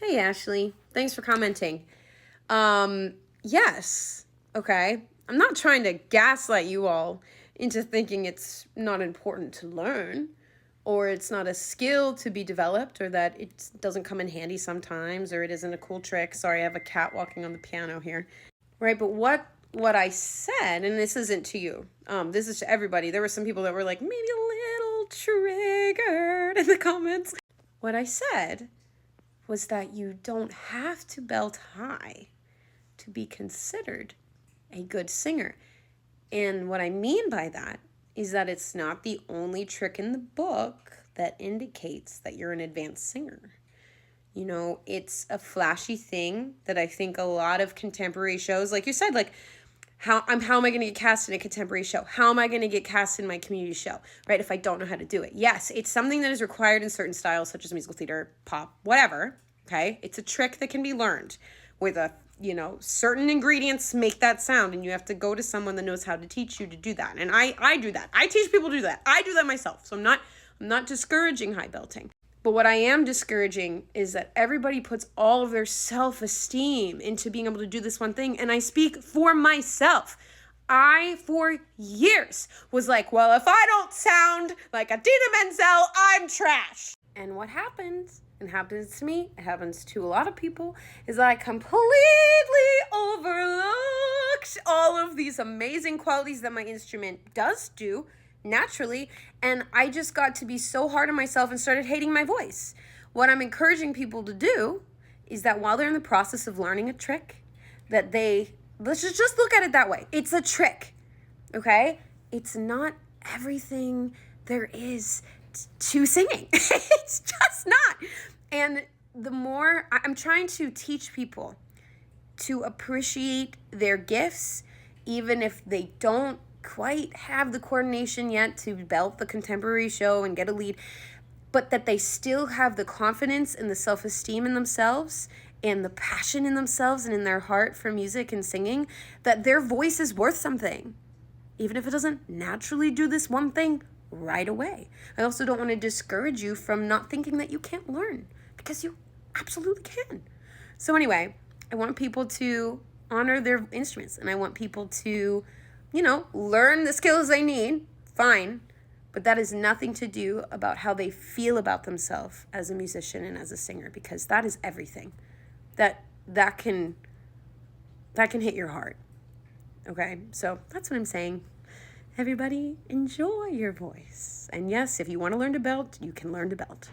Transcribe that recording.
Hey, Ashley. Thanks for commenting. Yes. Okay. I'm not trying to gaslight you all into thinking it's not important to learn or it's not a skill to be developed or that it doesn't come in handy sometimes or it isn't a cool trick. Sorry, I have a cat walking on the piano here. Right, but what I said, and this isn't to you. This is to everybody. There were some people that were like maybe a little triggered in the comments. What I said was that you don't have to belt high to be considered a good singer. And what I mean by that is that it's not the only trick in the book that indicates that you're an advanced singer. You know, it's a flashy thing that I think a lot of contemporary shows, like you said, like how am I going to get cast in a contemporary show? How am I going to get cast in my community show, right? If I don't know how to do it. Yes, it's something that is required in certain styles, such as musical theater, pop, whatever. Okay, it's a trick that can be learned with certain ingredients make that sound, and you have to go to someone that knows how to teach you to do that. And I do that. I teach people to do that. I do that myself. So I'm not discouraging high belting. But what I am discouraging is that everybody puts all of their self-esteem into being able to do this one thing. And I speak for myself. I, for years, was like, well, if I don't sound like Idina Menzel, I'm trash. And what happens, and happens to me, it happens to a lot of people, is that I completely overlooked all of these amazing qualities that my instrument does do naturally, and I just got to be so hard on myself and started hating my voice. What I'm encouraging people to do is that while they're in the process of learning a trick, that let's just look at it that way. It's a trick, okay? It's not everything there is to singing. It's just not. And the more I'm trying to teach people to appreciate their gifts, even if they don't quite have the coordination yet to belt the contemporary show and get a lead, but that they still have the confidence and the self-esteem in themselves and the passion in themselves and in their heart for music and singing, that their voice is worth something, even if it doesn't naturally do this one thing right away. I also don't want to discourage you from not thinking that you can't learn, because you absolutely can. So anyway, I want people to honor their instruments, and I want people to learn the skills they need, fine, but that has nothing to do about how they feel about themselves as a musician and as a singer, because that is everything. That can hit your heart. Okay, so that's what I'm saying. Everybody, enjoy your voice. And yes, if you want to learn to belt, you can learn to belt.